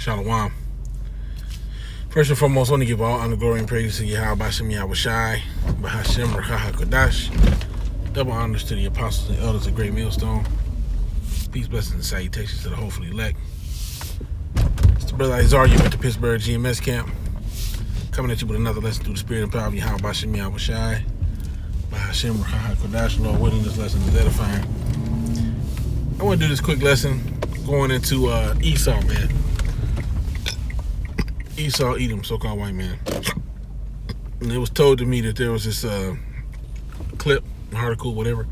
Shalom. First and foremost, I want to give all honor, glory, and praise to Yahweh Bashem Yahushai, Bahashem Rachaha Kodash. Double honors to the apostles and elders of Great Millstone. Peace, blessings, and salutations to the hopefully elect. It's the brother Isaiah with the Pittsburgh GMS camp, coming at you with another lesson through the spirit and power of Yahweh Bashem Yahushai, Bahashem Rachaha Kodash. Lord willing, this lesson is edifying. I want to do this quick lesson going into Esau, man. Esau Edom, so-called white man. And it was told to me that there was this clip, article, whatever,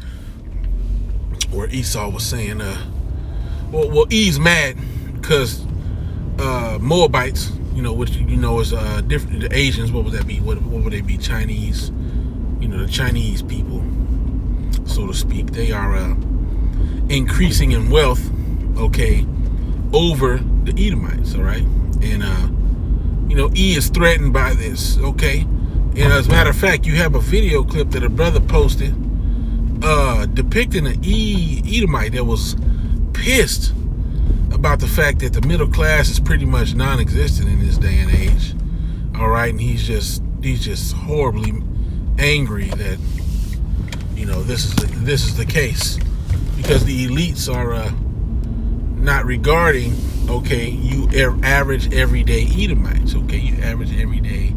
where Esau was saying, well, E's mad because Moabites, which is different. The Asians, what would that be? What would they be? Chinese, the Chinese people, so to speak. They are increasing in wealth, okay, over the Edomites, all right? And E is threatened by this, okay? And as a matter of fact, you have a video clip that a brother posted depicting an Edomite that was pissed about the fact that the middle class is pretty much non-existent in this day and age, all right? And he's just horribly angry that this is the case, because the elites are not regarding, okay, you average everyday Edomites, okay? You average everyday,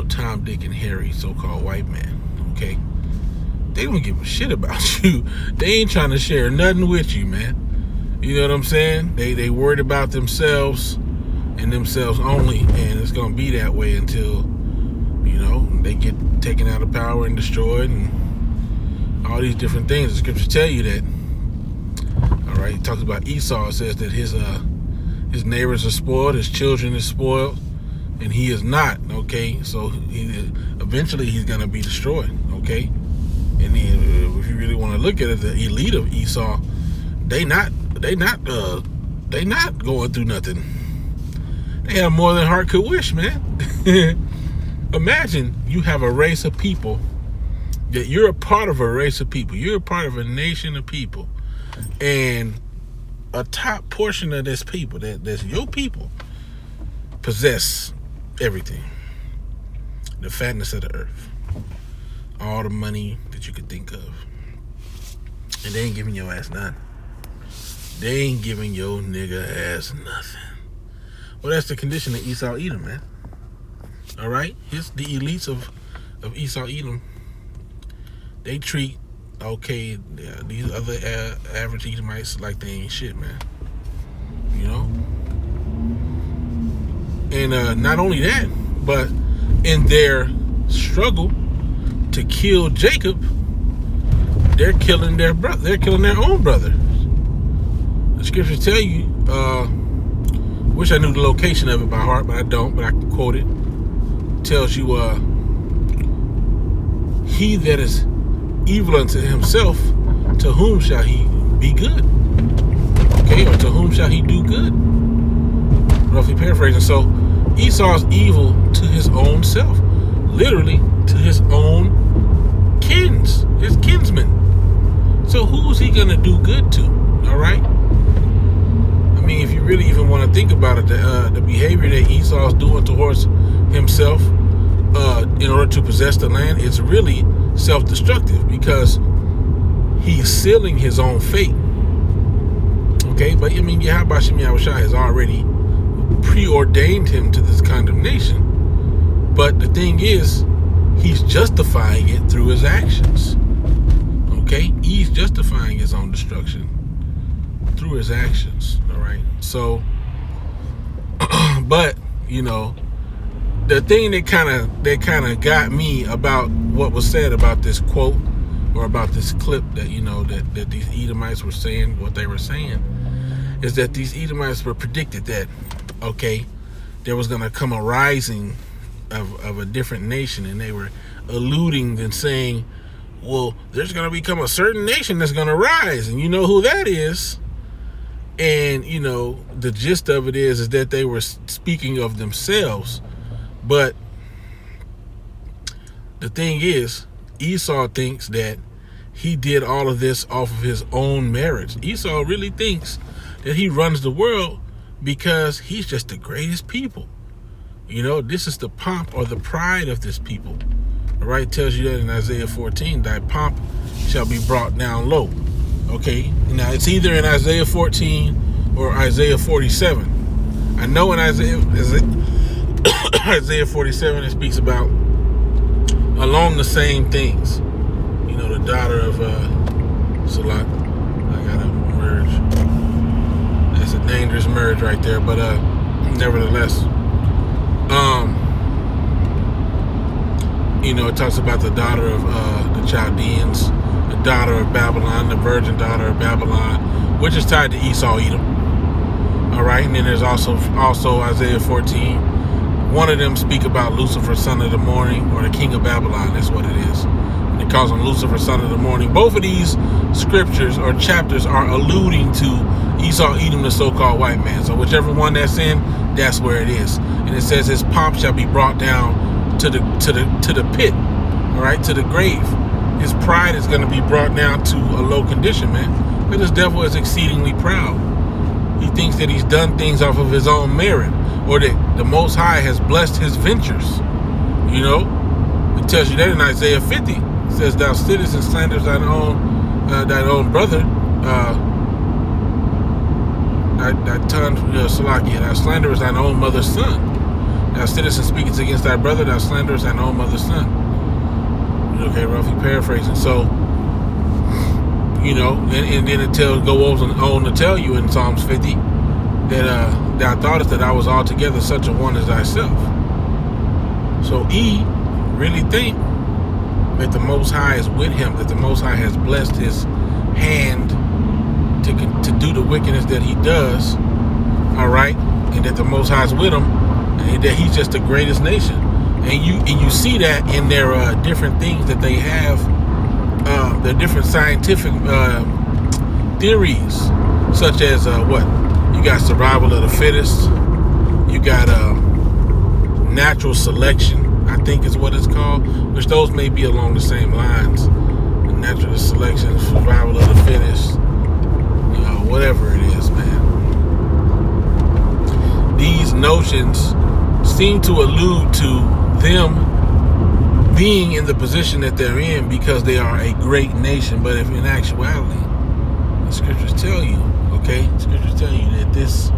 Tom, Dick, and Harry, so-called white man, okay? They don't give a shit about you. They ain't trying to share nothing with you, man. You know what I'm saying? They worried about themselves and themselves only, and it's going to be that way until, they get taken out of power and destroyed and all these different things. The scriptures tell you that. All right, he talks about Esau. It says that his neighbors are spoiled, his children is spoiled, and he is not. Okay, so eventually he's gonna be destroyed. Okay, and then, if you really want to look at it, the elite of Esau, they not going through nothing. They have more than heart could wish, man. Imagine you have a race of people that you're a part of a race of people. You're a part of a nation of people. And a top portion of this people, that's your people, possess everything. The fatness of the earth. All the money that you could think of. And they ain't giving your ass nothing. They ain't giving your nigga ass nothing. Well, that's the condition of Esau Edom, man. All right? The elites of Esau Edom, they treat, okay, these other average Edomites like they ain't shit, man. And not only that, but in their struggle to kill Jacob, they're killing their brother. They're killing their own brothers. The scriptures tell you, wish I knew the location of it by heart, but I don't, but I can quote it. Tells you, he that is evil unto himself, to whom shall he be good? Okay, or to whom shall he do good? Roughly paraphrasing. So Esau's evil to his own self, literally to his own his kinsmen. So who's he gonna do good to? All right. I mean, if you really even want to think about it, the behavior that Esau's doing towards himself in order to possess the land, it's really self-destructive, because he's sealing his own fate. Okay, but I mean, Yahweh Shem Yahushai has already preordained him to this condemnation. But the thing is, he's justifying it through his actions. Okay, he's justifying his own destruction through his actions. All right, so, but the thing that kind of got me about what was said about this quote, or about this clip, that that these Edomites were saying what they were saying, is that these Edomites were predicted that, okay, there was going to come a rising of a different nation, and they were alluding and saying, well, there's going to become a certain nation that's going to rise, and you know who that is. And the gist of it is that they were speaking of themselves. But the thing is, Esau thinks that he did all of this off of his own merits. Esau really thinks that he runs the world because he's just the greatest people. You know, this is the pomp or the pride of this people. All right, it tells you that in Isaiah 14, thy pomp shall be brought down low. Okay, now it's either in Isaiah 14 or Isaiah 47. I know in Isaiah 47 it speaks about along the same things. You know, the daughter of Salat. I gotta merge. That's a dangerous merge right there, but nevertheless, you know, it talks about the daughter of the Chaldeans, the daughter of Babylon, the virgin daughter of Babylon, which is tied to Esau, Edom. All right, and then there's also Isaiah 14. One of them speak about Lucifer, son of the morning, or the king of Babylon. That's what it is. And it calls him Lucifer, son of the morning. Both of these scriptures or chapters are alluding to Esau, Edom, the so-called white man. So whichever one that's in, that's where it is. And it says his pomp shall be brought down to the pit, all right, to the grave. His pride is going to be brought down to a low condition, man. But this devil is exceedingly proud. He thinks that he's done things off of his own merit, or that the Most High has blessed his ventures. You know, it tells you that in Isaiah 50. It says, "Thou sittest and slanderest thine own brother." Salakia, thou slanderest thine own mother's son. Thou sittest and speakest against thy brother, thou slanderest thine own mother's son. Okay, roughly paraphrasing. So, you know, and then it goes on to tell you in Psalms 50 that thou thoughtest that I was altogether such a one as thyself. So really think that the Most High is with him, that the Most High has blessed his hand to do the wickedness that he does, all right, and that the Most High is with him, and that he's just the greatest nation. And you see that in their different things that they have, their different scientific theories, such as what you got, survival of the fittest, you got natural selection, I think is what it's called, which those may be along the same lines. Natural selection, survival of the fittest, whatever it is, man. These notions seem to allude to them being in the position that they're in because they are a great nation. But if in actuality, the scriptures tell you, okay, scriptures tell you that this,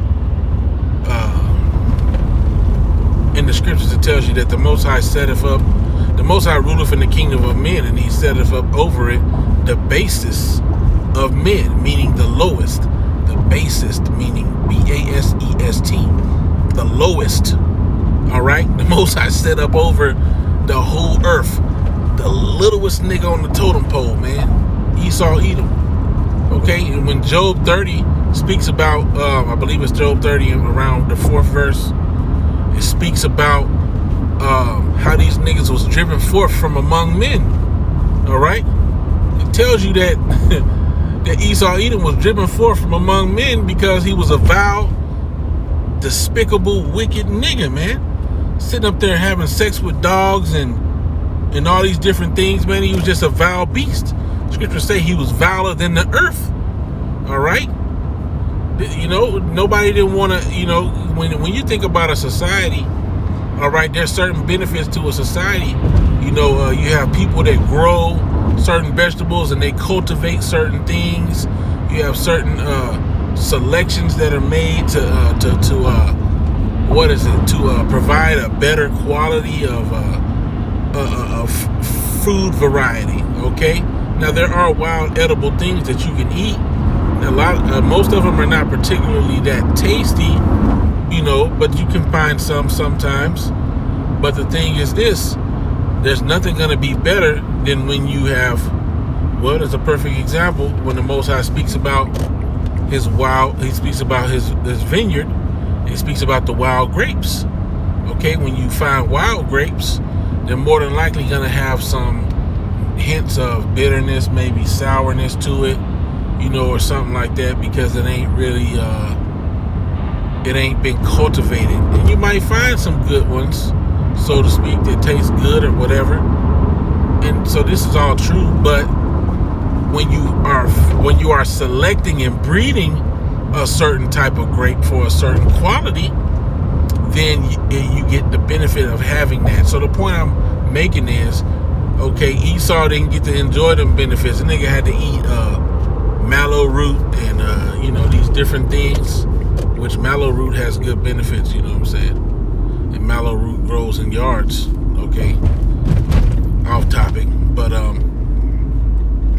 in the scriptures it tells you that the Most High setteth up, the Most High ruleth in the kingdom of men, and he setteth up over it the basest of men, meaning the lowest. The basest, meaning B-A-S-E-S-T, the lowest. All right, the Most High set up over the whole earth, the littlest nigga on the totem pole, man, Esau, Edom. Okay, and when Job 30 speaks about, I believe it's Job 30 around the 4th verse, it speaks about how these niggas was driven forth from among men. All right, it tells you that that Esau, Edom was driven forth from among men because he was a vile, despicable, wicked nigga, man. Sitting up there having sex with dogs and all these different things, man. He was just a vile beast. Scriptures say he was viler than the earth. All right, you know, nobody didn't want to, you know, when you think about a society, all right, there's certain benefits to a society. You know, you have people that grow certain vegetables and they cultivate certain things. You have certain selections that are made to provide a better quality of food variety. Okay, now there are wild edible things that you can eat. Most of them are not particularly that tasty, you know, but you can find some sometimes. But the thing is this, there's nothing going to be better than when you have, well, there's a perfect example when the Most High speaks about he speaks about his vineyard, and he speaks about the wild grapes. Okay, when you find wild grapes, they're more than likely going to have some hints of bitterness, maybe sourness to it, you know, or something like that, because it ain't really, it ain't been cultivated. And you might find some good ones, so to speak, that taste good or whatever. And so this is all true, but when you are selecting and breeding a certain type of grape for a certain quality, then you get the benefit of having that. So the point I'm making is, okay, Esau didn't get to enjoy them benefits. The nigga had to eat mallow root and these different things, which mallow root has good benefits. You know what I'm saying? And mallow root grows in yards. Okay, off topic, but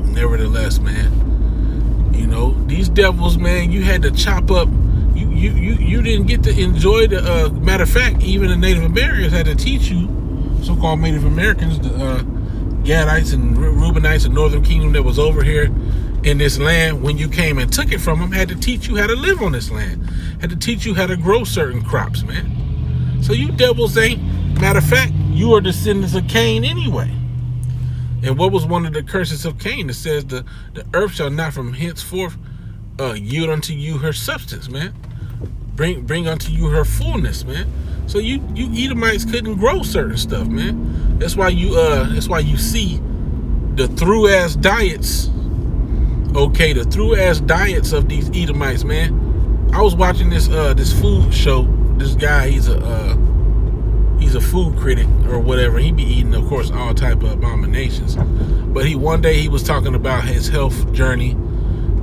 nevertheless, man, these devils, man, you had to chop up. You didn't get to enjoy the. Matter of fact, even the Native Americans had to teach you, so-called Native Americans, the Gadites and Reubenites and Northern Kingdom that was over here in this land, when you came and took it from them, had to teach you how to live on this land, had to teach you how to grow certain crops, man. So you devils ain't. Matter of fact, you are descendants of Cain anyway. And what was one of the curses of Cain? It says the earth shall not from henceforth yield unto you her substance, man. Bring unto you her fullness, man. So you Edomites couldn't grow certain stuff, man. That's why you see the through ass diets. Okay, the through ass diets of these Edomites, man. I was watching this food show. This guy, he's a food critic or whatever. He be eating, of course, all type of abominations. But one day he was talking about his health journey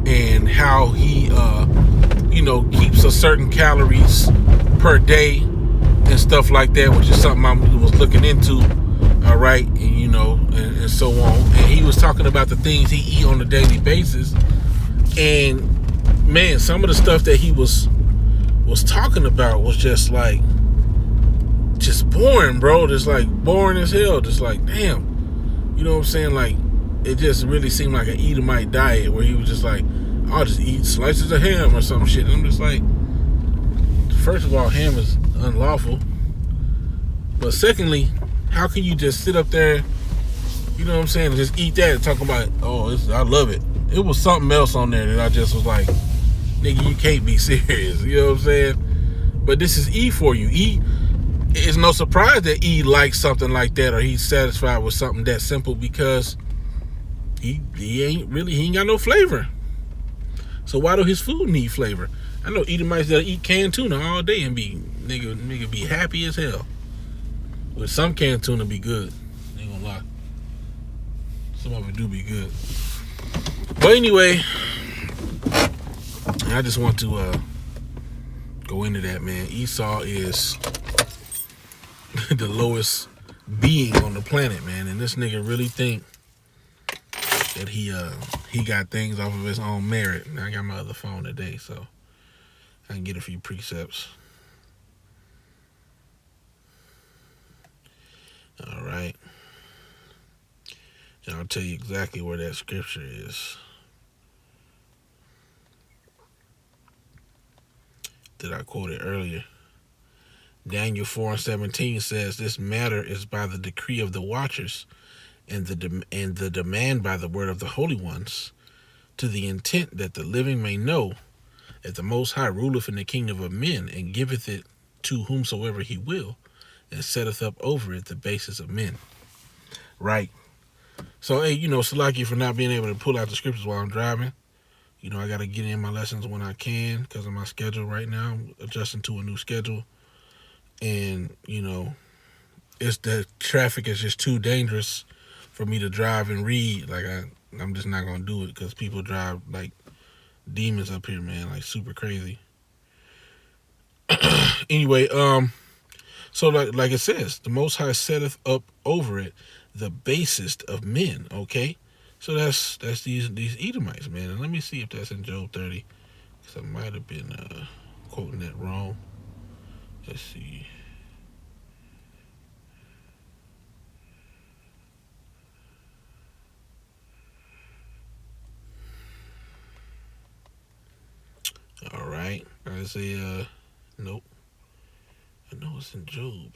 and how he keeps a certain calories per day and stuff like that, which is something I was looking into. All right, and so on. And he was talking about the things he eat on a daily basis. And man, some of the stuff that he was talking about was just boring, bro. Just like boring as hell. Just like, damn. You know what I'm saying? Like, it just really seemed like an Edomite diet where he was just like, I'll just eat slices of ham or some shit. And I'm just like, first of all, ham is unlawful. But secondly, how can you just sit up there, you know what I'm saying, and just eat that and talk about, I love it. It was something else on there that I just was like, nigga, you can't be serious. You know what I'm saying? But this is E for you. E, it's no surprise that E likes something like that, or he's satisfied with something that simple, because he ain't got no flavor. So why do his food need flavor? I know Edomites that eat canned tuna all day and be nigga be happy as hell. But some canned tuna be good. Ain't gonna lie. Some of it do be good. But anyway, I just want to go into that, man. Esau is the lowest being on the planet, man. And this nigga really think that he got things off of his own merit. And I got my other phone today, so I can get a few precepts. All right. And I'll tell you exactly where that scripture is. That I quoted earlier. Daniel 4:17 says, this matter is by the decree of the watchers and the demand by the word of the holy ones, to the intent that the living may know that the Most High ruleth in the kingdom of men, and giveth it to whomsoever he will, and setteth up over it the basis of men. Right. So, hey, Salaki, for not being able to pull out the scriptures while I'm driving. I got to get in my lessons when I can because of my schedule right now. I'm adjusting to a new schedule. And, it's the traffic is just too dangerous for me to drive and read. Like, I'm just not going to do it because people drive like demons up here, man. Like, super crazy. Anyway, so like it says, the Most High setteth up over it the basest of men, okay? So that's these Edomites, man. And let me see if that's in Job 30, because I might have been quoting that wrong. Let's see. All right. Isaiah, nope. I know it's in Job.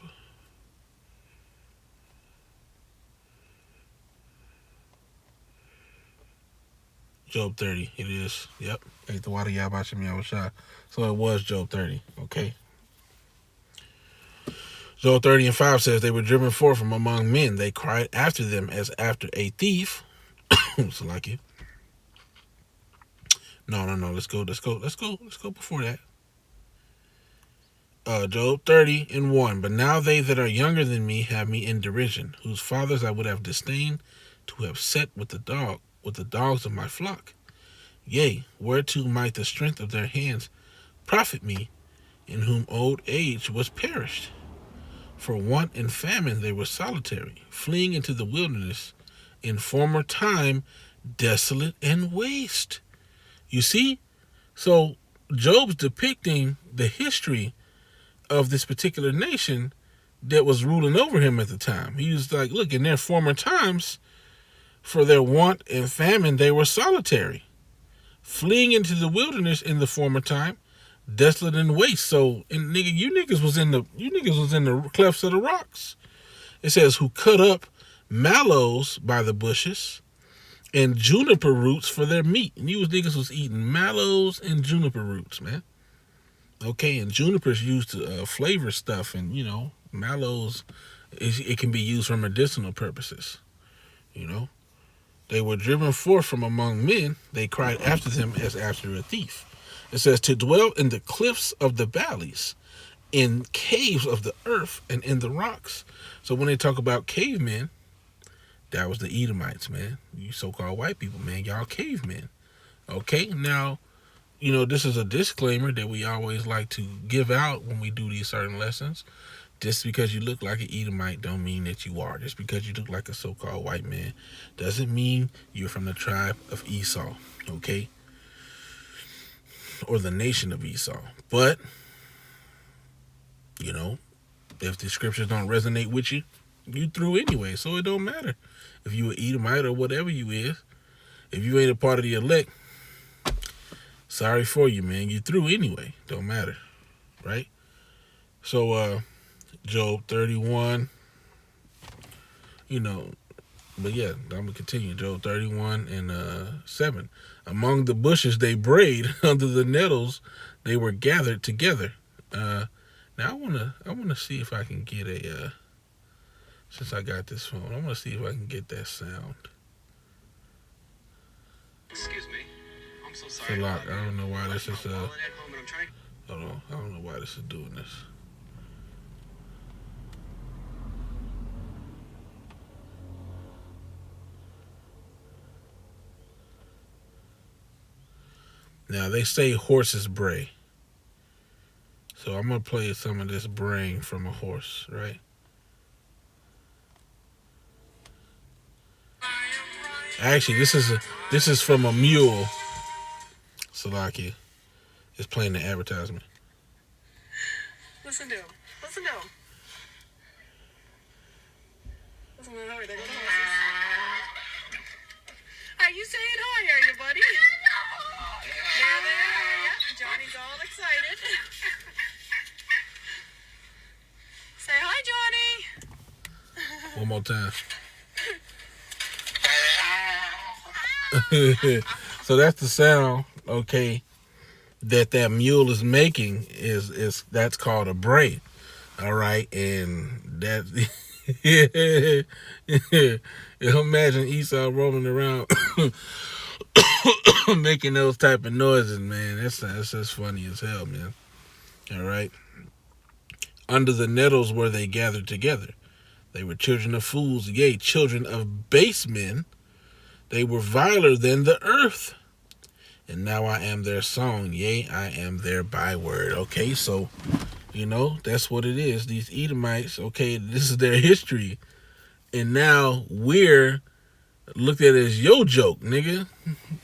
Job 30, it is. Yep. Ate the water, Yabashim Yahushua. So it was Job 30, okay? Job 30:5 says, they were driven forth from among men. They cried after them as after a thief. So like it. No. Let's go before that. Job 30:1. But now they that are younger than me have me in derision, whose fathers I would have disdained to have set with the dogs of my flock. Yea, whereto might the strength of their hands profit me, in whom old age was perished? For want and famine they were solitary, fleeing into the wilderness, in former time desolate and waste. You see? So Job's depicting the history of this particular nation that was ruling over him at the time. He was like, look, in their former times, for their want and famine, they were solitary, fleeing into the wilderness in the former time, desolate and waste. So, and nigga, you niggas was in the clefts of the rocks. It says, who cut up mallows by the bushes and juniper roots for their meat. And you niggas was eating mallows and juniper roots, man. Okay, and juniper's used to flavor stuff, and mallows, it can be used for medicinal purposes. They were driven forth from among men. They cried after them as after a thief. It says, to dwell in the cliffs of the valleys, in caves of the earth, and in the rocks. So when they talk about cavemen, that was the Edomites, man. You so-called white people, man. Y'all cavemen. Okay, now, this is a disclaimer that we always like to give out when we do these certain lessons. Just because you look like an Edomite don't mean that you are. Just because you look like a so-called white man doesn't mean you're from the tribe of Esau, okay? Or the nation of Esau. But, if the scriptures don't resonate with you, you through anyway, so it don't matter. If you an Edomite or whatever you is, if you ain't a part of the elect, sorry for you, man. You through anyway. Don't matter, right? So, Job 31, but yeah, I'm going to continue. Job 31:7. Among the bushes they brayed, under the nettles they were gathered together. Now I want to see if I can get a, since I got this phone, I want to see if I can get that sound. Excuse me. I'm so sorry. I don't know why this is, hold on, I don't know why this is doing this. Now, they say horses bray. So I'm going to play some of this braying from a horse, right? Actually, this is from a mule. Salakia is playing the advertisement. Listen to him. Listen to him. Listen to him. There go the horses. Are you saying hi, are you, buddy? There. Yeah. Johnny's all excited. Say hi, Johnny. One more time. So that's the sound, okay, that mule is making is that's called a bray. All right, and that imagine Esau roaming around making those type of noises, man. That's just funny as hell, man. All right. Under the nettles were they gathered together. They were children of fools, yea, children of base men. They were viler than the earth. And now I am their song, yea, I am their byword. Okay, so, that's what it is. These Edomites, okay, this is their history. And now we're looked at as your joke, nigga.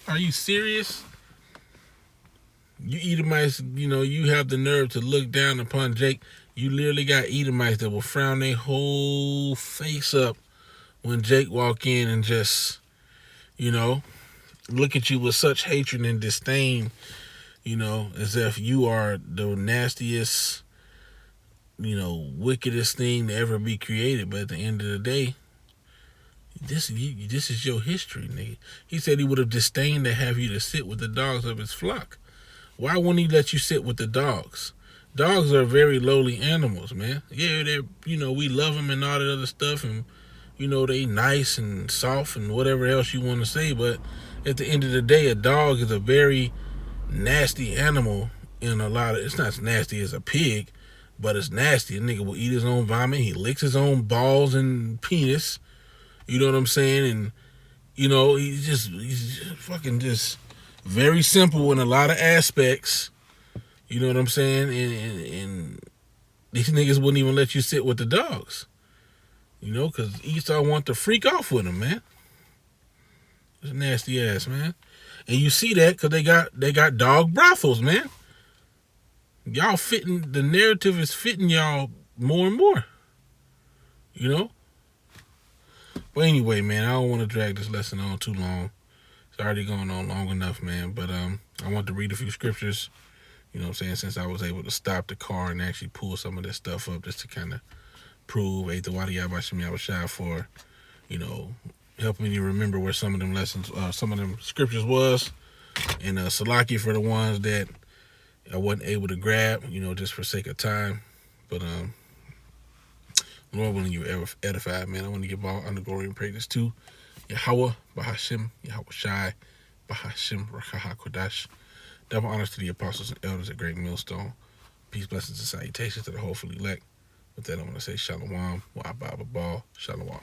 Are you serious? You Edomites, you have the nerve to look down upon Jake. You literally got Edomites that will frown their whole face up when Jake walk in and just, look at you with such hatred and disdain, as if you are the nastiest, wickedest thing to ever be created. But at the end of the day, this is your history, nigga. He said he would have disdained to have you to sit with the dogs of his flock. Why wouldn't he let you sit with the dogs? Dogs are very lowly animals, man. Yeah, they're, we love them and all that other stuff, and, they nice and soft and whatever else you want to say, but at the end of the day, a dog is a very nasty animal in a lot of. It's not as nasty as a pig, but it's nasty. A nigga will eat his own vomit. He licks his own balls and penis. You know what I'm saying? And he's fucking just very simple in a lot of aspects. You know what I'm saying? And these niggas wouldn't even let you sit with the dogs. Because Esau want to freak off with him, man. It's a nasty ass, man. And you see that because they got dog brothels, man. Y'all fitting, the narrative is fitting y'all more and more. But anyway, man, I don't want to drag this lesson on too long. It's already going on long enough, man. But I want to read a few scriptures, since I was able to stop the car and actually pull some of this stuff up just to kind of prove Yahweh for, helping me to remember where some of them lessons, some of them scriptures was. And Salaki for the ones that I wasn't able to grab, just for sake of time. But Lord willing, you were edified, man. I want to give all honor, glory, and praise to Yahweh, Bahashim, Yahweh Shai, Bahashim, Rakaha Kodash. Double honors to the apostles and elders at Great Millstone. Peace, blessings, and salutations to the hopefully elect. With that, I want to say Shalom, Wa'abba Ball, Shalom.